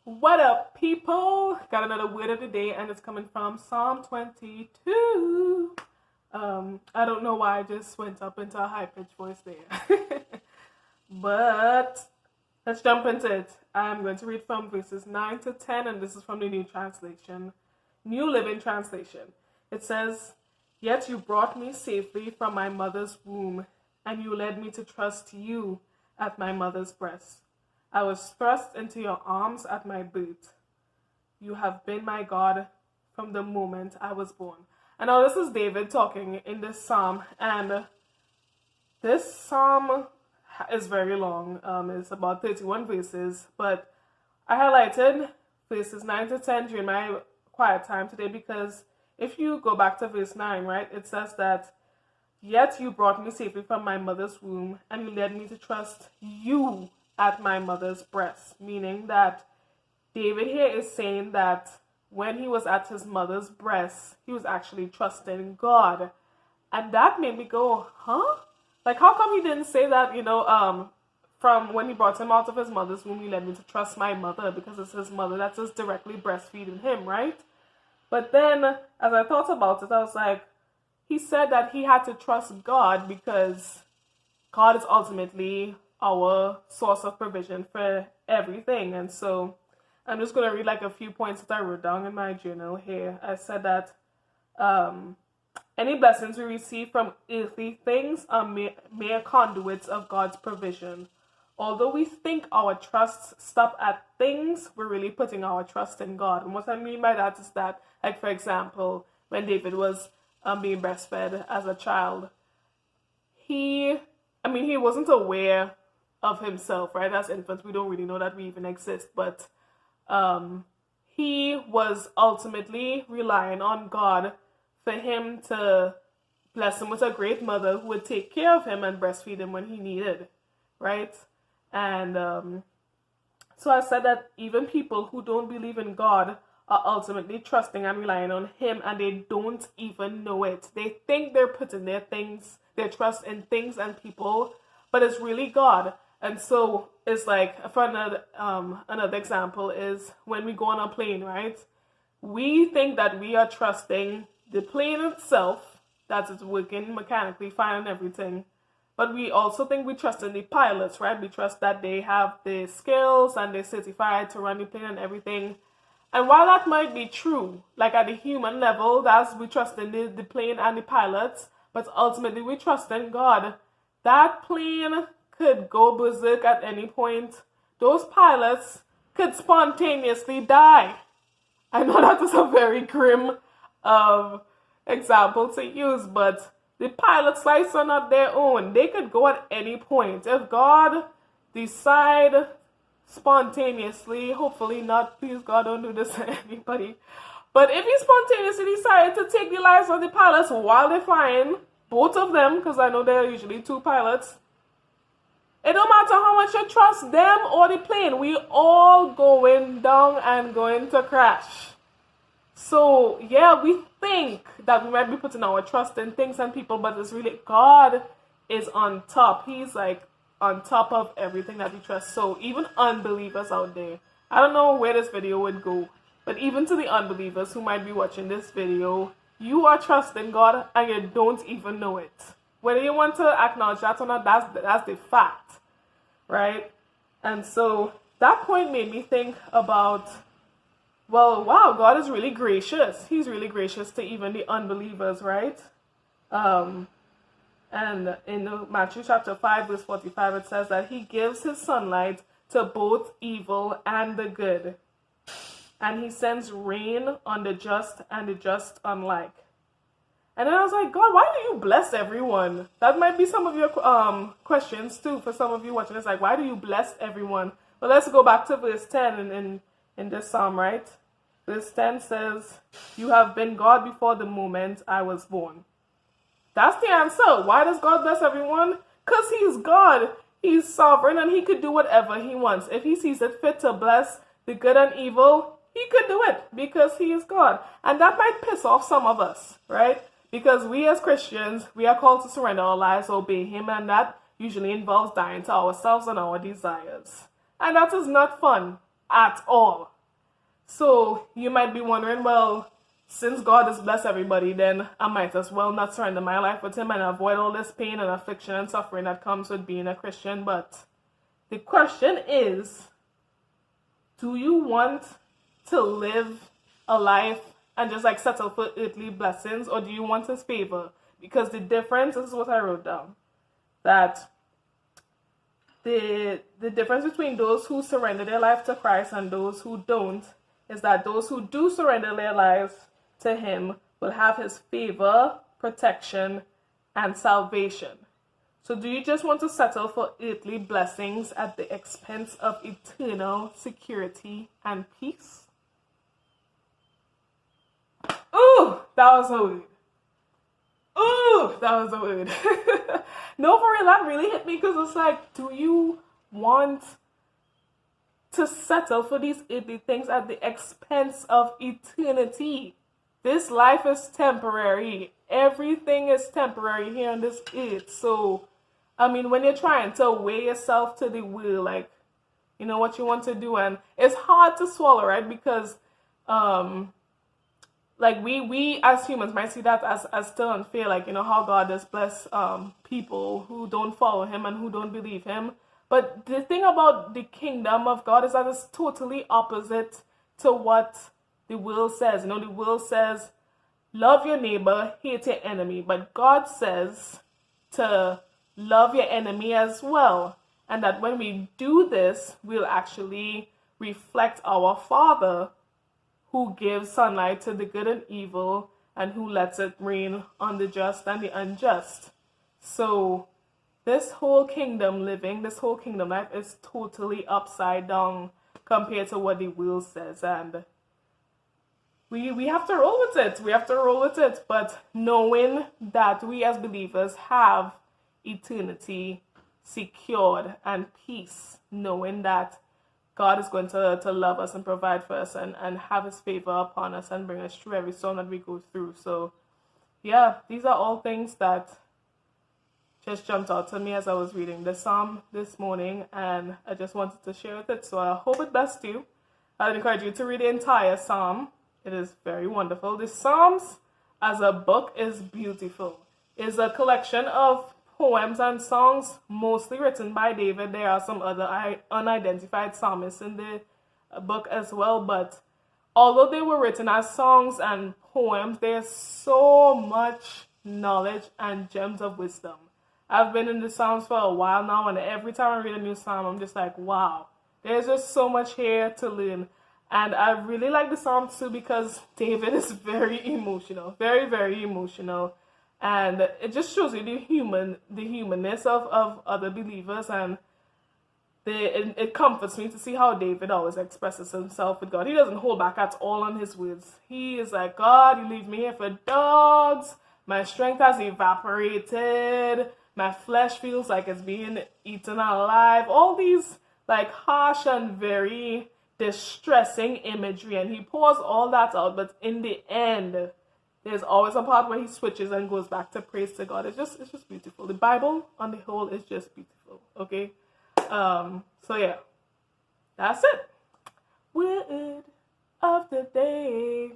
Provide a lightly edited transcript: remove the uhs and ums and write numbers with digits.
What up, people? Got another word of the day, and it's coming from Psalm 22. I don't know why I just went up into a high pitched voice there. But let's jump into it. I'm going to read from verses 9 to 10, and this is from the New Living Translation. It says, "Yet you brought me safely from my mother's womb, and you led me to trust you at my mother's breast. I was thrust into your arms at my birth. You have been my God from the moment I was born." And now this is David talking in this psalm, and this psalm is very long. It's about 31 verses, but I highlighted verses 9 to 10 during my quiet time today because if you go back to verse 9, right, it says that, "Yet you brought me safely from my mother's womb, and you led me to trust you at my mother's breast," meaning that David here is saying that when he was at his mother's breast, he was actually trusting God. And that made me go, huh? Like, how come he didn't say that, from when he brought him out of his mother's womb, he led me to trust my mother, because it's his mother that's just directly breastfeeding him, right? But then, as I thought about it, I was like, he said that he had to trust God because God is ultimately our source of provision for everything. And so I'm just going to read like a few points that I wrote down in my journal here. I said that any blessings we receive from earthly things are mere conduits of God's provision. Although we think our trusts stop at things, we're really putting our trust in God. And what I mean by that is that, like, for example, when David was being breastfed as a child, he wasn't aware of himself, right? As infants, we don't really know that we even exist, but he was ultimately relying on God for him to bless him with a great mother who would take care of him and breastfeed him when he needed, right? And so I said that even people who don't believe in God are ultimately trusting and relying on him, and they don't even know it. They think they're putting their trust in things and people, but it's really God. And so it's like, for another example is when we go on a plane, right? We think that we are trusting the plane itself, that it's working mechanically fine and everything. But we also think we trust in the pilots, right? We trust that they have the skills and they're certified to run the plane and everything. And while that might be true, like at the human level, that's we trust in the plane and the pilots, but ultimately we trust in God. That plane could go berserk at any point. Those pilots could spontaneously die. I know that is a very grim example to use, but the pilot's lives are not their own. They could go at any point. If God decide spontaneously, hopefully not, please God, don't do this to anybody. But if he spontaneously decided to take the lives of the pilots while they're flying, both of them, because I know there are usually two pilots, it don't matter how much you trust them or the plane. We all going down and going to crash. So, yeah, we think that we might be putting our trust in things and people, but it's really God is on top. He's like on top of everything that we trust. So, even unbelievers out there, I don't know where this video would go, but even to the unbelievers who might be watching this video, you are trusting God and you don't even know it. Whether you want to acknowledge that or not, that's the fact, right? And so that point made me think about, well, wow, God is really gracious. He's really gracious to even the unbelievers, right? And in Matthew chapter 5, verse 45, it says that he gives his sunlight to both evil and the good. And he sends rain on the just and the just alike. And then I was like, God, why do you bless everyone? That might be some of your questions too for some of you watching. It's like, why do you bless everyone? But let's go back to verse 10 in this psalm, right? Verse 10 says, "You have been God before the moment I was born." That's the answer. Why does God bless everyone? Because he's God. He's sovereign and he could do whatever he wants. If he sees it fit to bless the good and evil, he could do it because he is God. And that might piss off some of us, right? Because we as Christians, we are called to surrender our lives, obey him, and that usually involves dying to ourselves and our desires. And that is not fun at all. So you might be wondering, well, since God has blessed everybody, then I might as well not surrender my life with him and avoid all this pain and affliction and suffering that comes with being a Christian. But the question is, do you want to live a life and just like settle for earthly blessings, or do you want his favor? Because the difference, this is what I wrote down, that the difference between those who surrender their life to Christ and those who don't is that those who do surrender their lives to him will have his favor, protection, and salvation. So do you just want to settle for earthly blessings at the expense of eternal security and peace? Ooh, that was a word. Ooh, that was a word. No, for real, that really hit me because it's like, do you want to settle for these earthly things at the expense of eternity? This life is temporary. Everything is temporary here on this earth. So, I mean, when you're trying to weigh yourself to the will, like, you know, what you want to do, and it's hard to swallow, right? Because, like we as humans might see that as still unfair, like, you know, how God does bless people who don't follow him and who don't believe him. But the thing about the kingdom of God is that it's totally opposite to what the will says. You know, the will says, love your neighbor, hate your enemy. But God says to love your enemy as well. And that when we do this, we'll actually reflect our Father, who gives sunlight to the good and evil, and who lets it rain on the just and the unjust. So this whole kingdom living, this whole kingdom life is totally upside down compared to what the will says. And we have to roll with it. We have to roll with it. But knowing that we as believers have eternity secured and peace, knowing that God is going to love us and provide for us and have his favor upon us and bring us through every storm that we go through. So, yeah, these are all things that just jumped out to me as I was reading the psalm this morning, and I just wanted to share with it. So I hope it blessed you. I'd encourage you to read the entire psalm. It is very wonderful. The Psalms as a book is beautiful. It's a collection of poems and songs, mostly written by David. There are some other unidentified psalmists in the book as well, but although they were written as songs and poems, there's so much knowledge and gems of wisdom. I've been in the Psalms for a while now, and every time I read a new psalm, I'm just like, wow, there's just so much here to learn. And I really like the Psalms too because David is very emotional, very, very emotional. And it just shows you the humanness of other believers, and it comforts me to see how David always expresses himself with God. He doesn't hold back at all on his words. He is like, God, you leave me here for dogs. My strength has evaporated. My flesh feels like it's being eaten alive. All these like harsh and very distressing imagery, and he pours all that out. But in the end, there's always a part where he switches and goes back to praise to God. It's just beautiful. The Bible on the whole is just beautiful. Okay. So yeah, that's it. Word of the day.